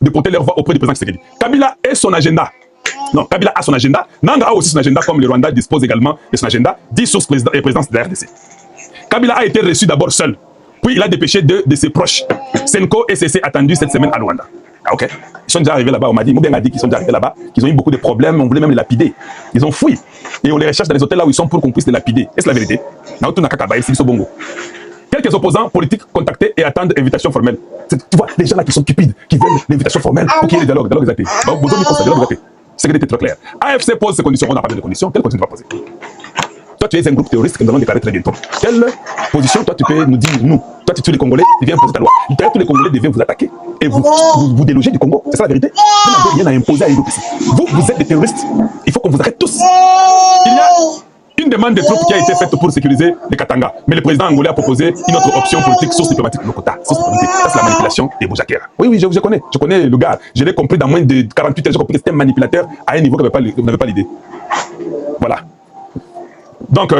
de porter leur voix auprès du président Tshisekedi. Kabila et son agenda. Non, Kabila a son agenda. Nanga a aussi son agenda, comme le Rwanda dispose également de son agenda. 10 sources et présidence de la RDC. Kabila a été reçu d'abord seul. Puis il a dépêché deux de ses proches. Senko et CC attendus cette semaine à Luanda. Ah, ok. Ils sont déjà arrivés là-bas. On m'a dit, Moubien a dit qu'ils sont déjà arrivés là-bas, qu'ils ont eu beaucoup de problèmes. On voulait même les lapider. Ils ont fui. Et on les recherche dans les hôtels là où ils sont pour qu'on puisse les lapider. Est-ce la vérité? Quelques opposants politiques contactés et attendent invitation formelle. Tu vois, les gens là qui sont cupides, qui veulent l'invitation formelle pour qu'il y ait le dialogue exacté. C'est que c'était très clair. AFC pose ses conditions. On a parlé de conditions. Quelles conditions tu vas poser? Toi, tu es un groupe terroriste que nous allons déclarer très bientôt. Quelle position, toi, tu peux nous dire, nous? Toi, tu tues les Congolais, tu viens imposer ta loi. Tous les Congolais devaient vous attaquer et vous déloger du Congo. C'est ça la vérité? Vous n'avez rien à imposer à une groupe ici. Vous êtes des terroristes. Il faut qu'on vous arrête tous. Il y a une demande de troupes qui a été faite pour sécuriser les Katanga. Mais le président angolais a proposé une autre option politique, source diplomatique, le quota. Ça, c'est la manipulation des Boujakera. Oui, je connais. Je connais le gars. Je l'ai compris dans moins de 48 heures. J'ai compris que c'était un manipulateur à un niveau que vous n'avez pas l'idée. Voilà. Donc,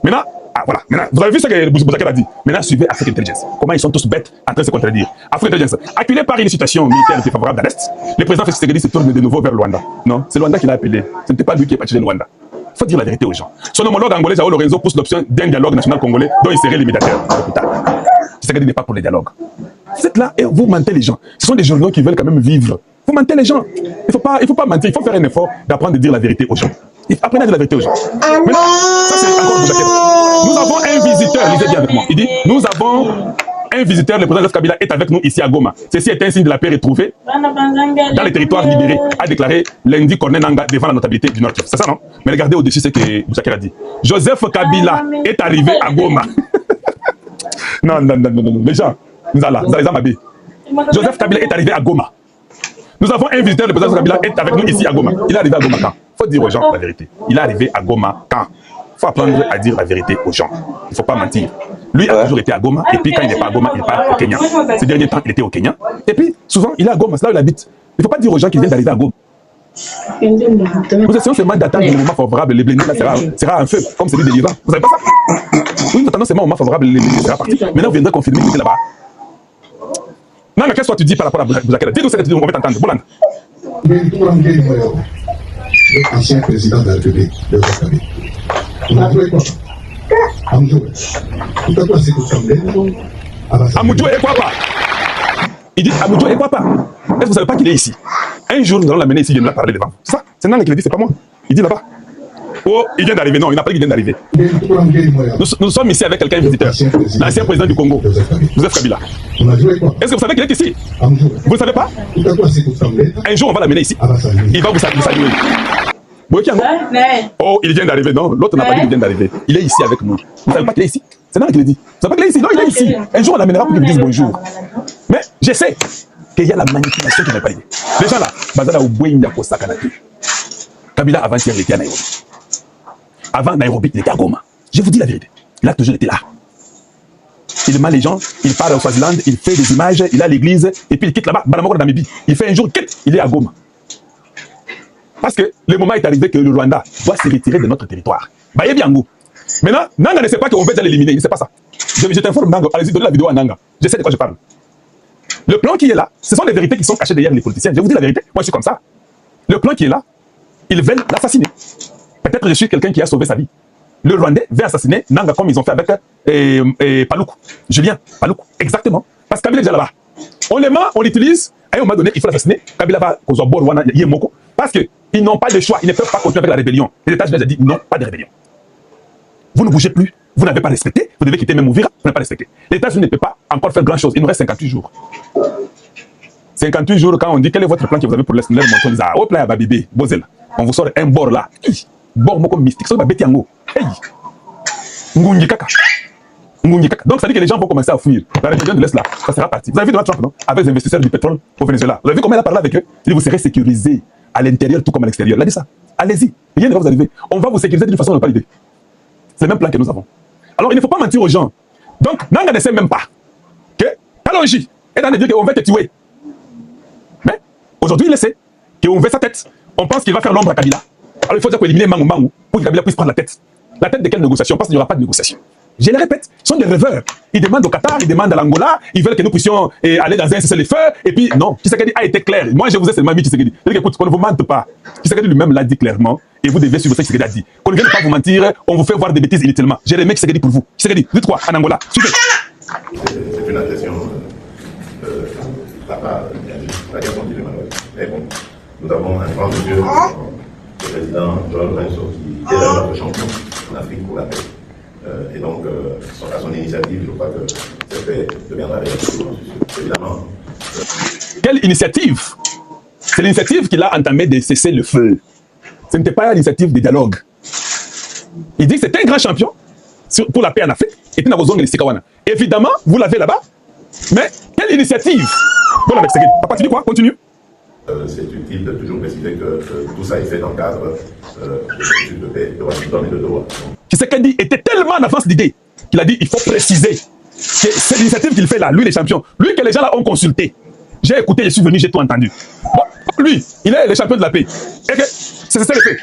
maintenant, voilà. Maintenant, vous avez vu ce que Boujakera a dit. Maintenant, suivez Afrique Intelligence. Comment ils sont tous bêtes en train de se contredire. Afrique Intelligence, acculé par une situation militaire défavorable à l'Est, le président Félix Tshisekedi se tourne de nouveau vers Luanda. Non, c'est Luanda qui l'a appelé. Ce n'était pas lui qui est parti de Luanda. Il faut dire la vérité aux gens. Son homologue angolais, Joao Lorenzo, pousse l'option d'un dialogue national congolais dont il serait le médiateur. Tshisekedi n'est pas pour les dialogues. Vous êtes là et vous mentez les gens. Ce sont des journaux qui veulent quand même vivre. Vous mentez les gens. Il faut pas mentir. Il faut faire un effort d'apprendre à dire la vérité aux gens. Apprenez à dire la vérité aux gens. Maintenant, ça c'est encore Boujakera. Nous avons un visiteur, lisez bien avec moi. Il dit, nous avons un visiteur, le président Joseph Kabila est avec nous ici à Goma. Ceci est un signe de la paix retrouvée dans les territoires libérés, a déclaré lundi Corneille Nangaa devant la notabilité du Nord. C'est ça, non? Mais regardez au-dessus ce que Boujakera dit. Joseph Kabila est arrivé à Goma. Non. Les gens, nous allons m'habiller. Joseph Kabila est arrivé à Goma. Nous avons un visiteur, le président Kabila est avec nous ici à Goma. Il est arrivé à Goma quand? Il faut dire aux gens la vérité. Il est arrivé à Goma quand? Il faut apprendre à dire la vérité aux gens. Il ne faut pas mentir. Lui a toujours été à Goma, et puis quand il n'est pas à Goma, il part au Kenya. Ces derniers temps, il était au Kenya. Et puis, souvent, il est à Goma, c'est là où il habite. Il ne faut pas dire aux gens qu'il vient d'arriver à Goma. Nous essayons seulement d'attendre le moment favorable. Les blindés là sera un feu, comme celui de l'Iran. Vous savez pas ça? Oui, nous attendons seulement le moment favorable, les blindés sera parti. Maintenant, vous viendrez confirmer qu'il était là-bas. Non, mais qu'est-ce que tu dis par rapport à Boujakera? Dis-nous ce que tu dis, on va t'entendre. Boulanda. Le ancien président de la République, de Kabila. On a trouvé quoi? Amoudjou et quoi pas? Il dit Amoudjou et quoi pas? Est-ce que vous ne savez pas qu'il est ici? Un jour, nous allons l'amener ici, il vient de parler devant. C'est ça? C'est Nanga qui le dit, c'est pas moi. Il dit là-bas. Oh, il vient d'arriver. Non, il n'a pas dit qu'il vient d'arriver. Nous sommes ici avec quelqu'un visiteur, l'ancien président du Congo, Joseph Kabila. Est-ce que vous savez qu'il est ici? Vous ne savez pas? Un jour, on va l'amener ici. Il va vous saluer. Oh, il vient d'arriver. Non, l'autre n'a pas dit qu'il vient d'arriver. Il est ici avec nous. Vous ne savez pas qu'il est ici? C'est Nanga qui le dit. Vous ne savez pas qu'il est ici? Non, il est ici. Un jour, on l'amènera pour qu'il vous dise bonjour. Mais je sais qu'il y a la manipulation qui n'est pas idée. Les gens là, Bazala Oubouinda Kosakanati. Kabila avant-hier, il était à Nairobi. Avant Nairobi, il était à Goma. Je vous dis la vérité. Il a toujours été là. Il ment les gens, il part au Swaziland, il fait des images, il a l'église, et puis il quitte là-bas, Balamoko Namibie. Il fait un jour, il est à Goma. Parce que le moment est arrivé que le Rwanda doit se retirer de notre territoire. Baye Biango. Maintenant, Nanga ne sait pas qu'on va déjà l'éliminer, il ne sait pas ça. Je t'informe, Nanga, allez-y, donnez la vidéo à Nanga. Je sais de quoi je parle. Le plan qui est là, ce sont des vérités qui sont cachées derrière les politiciens. Je vous dis la vérité, moi je suis comme ça. Le plan qui est là, ils veulent l'assassiner. Peut-être je suis quelqu'un qui a sauvé sa vie. Le Rwandais veut assassiner Nanga comme ils ont fait avec Paloukou. Julien Paloukou, exactement. Parce que Kabila est déjà là-bas. On les ment, on l'utilise, et à un moment donné, il faut l'assassiner. Kabila va causer Rwanda, Yemoko. Parce qu'ils n'ont pas de choix, ils ne peuvent pas continuer avec la rébellion. Les États-Unis ont dit non, pas de rébellion. Vous ne bougez plus, vous n'avez pas respecté, vous devez quitter même Ouvira, vous n'avez pas respecté. Les États-Unis ne peuvent pas encore faire grand-chose, il nous reste 58 jours. 58 jours, quand on dit quel est votre plan que vous avez pour l'Est, on dit ah, hop là, Babibé, Bozel, on vous sort un bord là. Bord moko mystique, ça va bêter en haut. Hey! Ngungi kaka. Donc ça dit que les gens vont commencer à fuir. La région de l'Est là, ça sera parti. Vous avez vu Donald Trump, non? Avec les investisseurs du pétrole au Venezuela. Vous avez vu comment il a parlé avec eux? Il dit vous serez sécurisés à l'intérieur tout comme à l'extérieur. Il a dit ça. Allez-y, rien ne va vous arriver. On va vous sécuriser d'une façon dont on n'a pas l'idée. C'est le même plan que nous avons. Alors il ne faut pas mentir aux gens. Donc Nanga ne sait même pas que Kalonji est en train de dire qu'on va te tuer. Mais aujourd'hui il sait qu'on veut sa tête. On pense qu'il va faire l'ombre à Kabila. Alors il faut dire qu'on élimine Mangu pour que Kabila puisse prendre la tête. La tête de quelle négociation? Parce qu'il n'y aura pas de négociation. Je le répète, ce sont des rêveurs. Ils demandent au Qatar, ils demandent à l'Angola, ils veulent que nous puissions aller dans un cessez-le-feu. Et puis, non, Tshisekedi a été clair. Moi, je vous ai seulement mis Tshisekedi. C'est-à-dire écoute, qu'on ne vous mente pas. Tshisekedi lui-même l'a dit clairement. Et vous devez suivre ce que Tshisekedi a dit. Qu'on ne vienne pas vous mentir, on vous fait voir des bêtises inutilement. J'ai remis Tshisekedi pour vous. Tshisekedi, dites quoi en Angola? Suivez. C'est une agression de la part de la guerre continue, mais bon, nous avons un grand monsieur, le président Joao Lourenço, qui est notre champion en Afrique pour la paix. Et donc, à son initiative, je crois que cette paix deviendra réalité. Évidemment. Quelle initiative? C'est l'initiative qu'il a entamé de cesser le feu. Ce n'était pas l'initiative de dialogue. Il dit que c'est un grand champion pour la paix en Afrique. Et puis, évidemment, vous l'avez là-bas. Mais quelle initiative? Voilà, papa, tu dis quoi? Continue. C'est utile de toujours préciser que tout ça est fait dans le cadre de l'étude de paix de Washington et de Doha. Tshisekedi était tellement en avance d'idée qu'il a dit il faut préciser que c'est l'initiative qu'il fait là, lui les champions, lui que les gens là ont consulté. J'ai écouté, je suis venu, j'ai tout entendu. Bon, lui, il est le champion de la paix. Et que c'est ça le fait.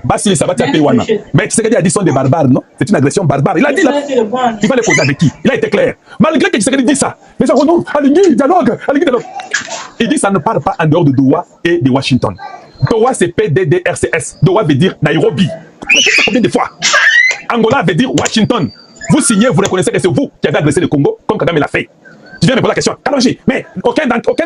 Basile Sabati a payé Wana. Mais Tshisekedi a dit sont des barbares, non? C'est une agression barbare. Il a dit là, il va les poser avec qui? Il a été clair. Malgré que Tshisekedi dit ça, les gens, oh non, allez, dialogue. Il dit ça ne parle pas en dehors de Doha et de Washington. Doha c'est PDDRCS. Doha veut dire Nairobi. Combien de fois? Angola veut dire Washington. Vous signez, vous reconnaissez que c'est vous qui avez agressé le Congo, comme Kagame l'a fait. Tu viens me poser la question. Kalonji, mais aucun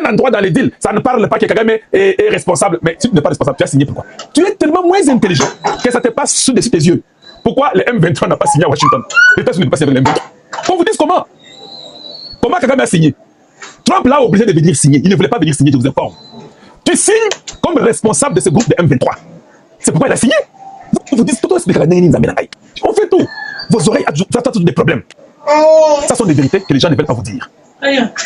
endroit dans les deals, ça ne parle pas que Kagame est responsable. Mais si tu n'es pas responsable, tu as signé pourquoi? Tu es tellement moins intelligent que ça te passe sous-dessus tes yeux. Pourquoi le M23 n'a pas signé à Washington? Les États-Unis n'ont pas signé avec le M23. Qu'on vous dise comment? Comment Kagame a signé? Trump l'a obligé de venir signer. Il ne voulait pas venir signer, je vous informe. Tu signes comme responsable de ce groupe de M23. C'est pourquoi il a signé. Vous vous dites, on fait tout. Vos oreilles ont des problèmes. Ça sont des vérités que les gens ne veulent pas vous dire.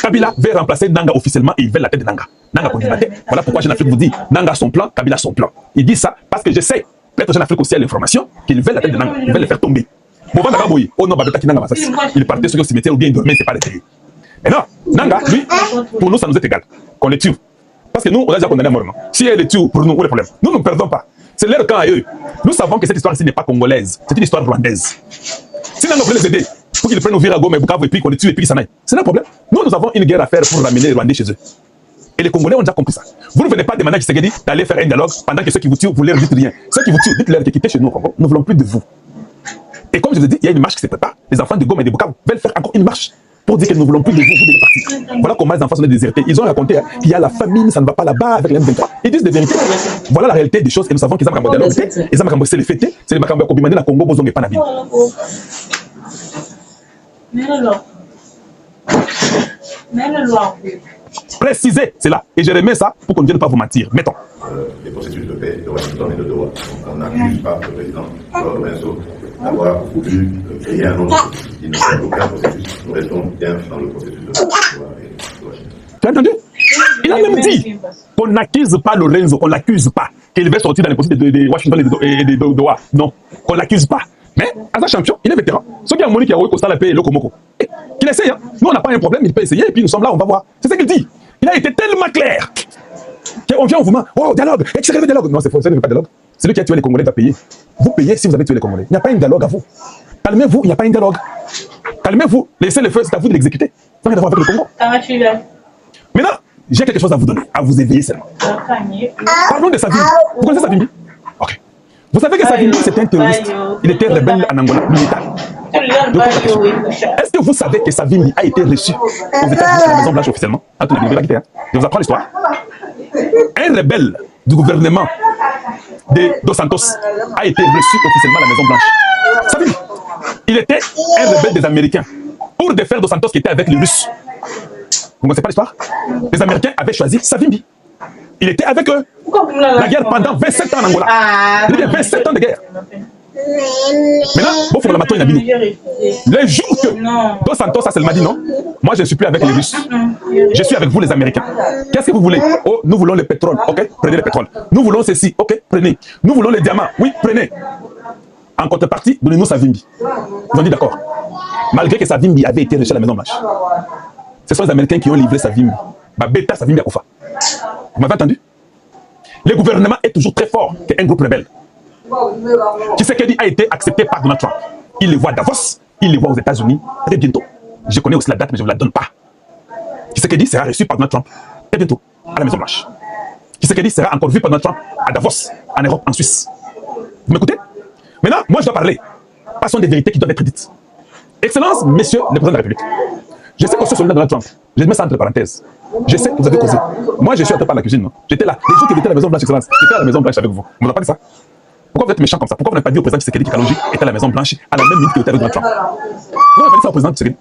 Kabila veut remplacer Nanga officiellement et il veut la tête de Nanga. Nanga continue. Voilà pourquoi Jeune Afrique vous dit Nanga son plan, Kabila son plan. Il dit ça parce que je sais, peut-être Jeune Afrique aussi a l'information qu'il veut la tête de Nanga, il veut le faire tomber. Oh non, il partait sur le cimetière ou bien il dormait, c'est pas le pays. Mais non, Nanga, lui, pour nous, ça nous est égal. Qu'on les tue. Parce que nous, on a déjà condamné à mort. Si elle les tue, pour nous, où est le problème? Nous ne perdons pas. C'est leur camp à eux. Nous savons que cette histoire-ci n'est pas congolaise. C'est une histoire rwandaise. Si Nanga voulait les aider, pour qu'ils prennent au Virago, mais Bukavu et puis qu'on les tue et puis qu'ils s'en aillent, c'est un problème. Nous, nous avons une guerre à faire pour ramener les Rwandais chez eux. Et les Congolais ont déjà compris ça. Vous ne venez pas demander à Tshisekedi d'aller faire un dialogue pendant que ceux qui vous tuent, vous leur dites rien. Ceux qui vous tuent, dites-leur de quitter chez nous au Congo. Nous ne voulons plus de vous. Et comme je vous ai dit, il y a une marche qui se prépare. Les enfants de Goma et de Bukavu veulent faire encore une marche pour dire que nous ne voulons plus de vous, vous devez partir. Voilà comment les enfants sont désertés. Ils ont raconté qu'il y a la famine, ça ne va pas là-bas avec les M23. Ils disent des vérités. Voilà la réalité des choses. Et nous savons qu'ils ont un dialogue. Ils ont c'est les fêtés. C'est les Makamba Kobimani, la Congo, Bozong et Panabine. Précisez cela. Et je remets ça pour qu'on ne vienne pas vous mentir. Mettons. Les processus de paix de Washington et de Doha. On n'accuse pas le président Joao Lourenço d'avoir voulu créer un autre processus. Il ne fait aucun processus. Nous restons bien dans le processus de Doha et de Washington. Tu as entendu? Il a même dit qu'on n'accuse pas Lorenzo, on l'accuse pas qu'il va sortir dans les processus de Washington et de Doha. Non, qu'on l'accuse pas. Mais, à sa champion, il est vétéran. Ceux qui ont montré qu'il y a eu Costa la paix et Lokomoko. Qu'il essaye, hein. Nous, on n'a pas un problème, il peut essayer, et puis nous sommes là, on va voir. C'est ce qu'il dit. Il a été tellement clair qu'on vient, on vous ment. Oh, dialogue, extérieur de dialogue. Non, c'est faux, ça ne veut pas de dialogue. Celui qui a tué les Congolais doit payer. Vous payez si vous avez tué les Congolais. Il n'y a pas un dialogue à vous. Calmez-vous, il n'y a pas un dialogue. Calmez-vous, laissez le feu, c'est à vous de l'exécuter. Ça n'a rien à voir avec le Congo. Maintenant, j'ai quelque chose à vous donner, à vous éveiller seulement. Parlons de Savimbi. Vous connaissez Savimbi? Ok. Vous savez que Savimbi, c'était un terroriste. Il était rebelle en Angola, militaire. Est-ce que vous savez que Savimbi a été reçu aux États-Unis à la Maison Blanche officiellement? Je vous apprends l'histoire. Un rebelle du gouvernement de Dos Santos a été reçu officiellement à la Maison Blanche. Savimbi, il était un rebelle des Américains pour défaire Dos Santos qui était avec les Russes. Vous ne connaissez pas l'histoire? Les Américains avaient choisi Savimbi. Il était avec eux. La guerre pendant 27 ans en Angola. Il y a 27 ans de guerre. Maintenant, bon, pour le matin, il a dit les jours que Dos Santos a seulement dit non, moi je ne suis plus avec les Russes. Je suis avec vous les Américains. Qu'est-ce que vous voulez? Oh, nous voulons le pétrole. Ok, prenez le pétrole. Nous voulons ceci. Ok, prenez. Nous voulons les diamants. Oui, prenez. En contrepartie, donnez-nous Savimbi. Ils ont dit d'accord. Malgré que Savimbi avait été reçu à la Maison Blanche. Ce sont les Américains qui ont livré Savimbi. Bêta Savimbi à Koufa. Vous m'avez entendu? Le gouvernement est toujours très fort qu'un groupe rebelle. Tshisekedi a été accepté par Donald Trump. Il le voit à Davos, il le voit aux États-Unis très bientôt. Je connais aussi la date, mais je ne vous la donne pas. Tshisekedi sera reçu par Donald Trump très bientôt à la Maison Blanche. Tshisekedi sera encore vu par Donald Trump à Davos, en Europe, en Suisse. Vous m'écoutez? Maintenant, moi, je dois parler. Passons des vérités qui doivent être dites. Excellence, messieurs le président de la République. Je sais qu'on se souvient de Donald Trump. Je mets ça entre parenthèses. Je sais que vous avez causé. Moi, je suis entré par la cuisine. J'étais là. Les jours qui étaient à la Maison Blanche, Excellence, j'étais à la Maison Blanche avec vous. Vous n'avez pas dit ça? Pourquoi vous êtes méchant comme ça? Pourquoi vous n'avez pas dit au président Tshisekedi qui Kalonji était à la Maison Blanche à la même minute que était avec Donald Trump? Pourquoi vous n'avez pas dit ça au président Tshisekedi?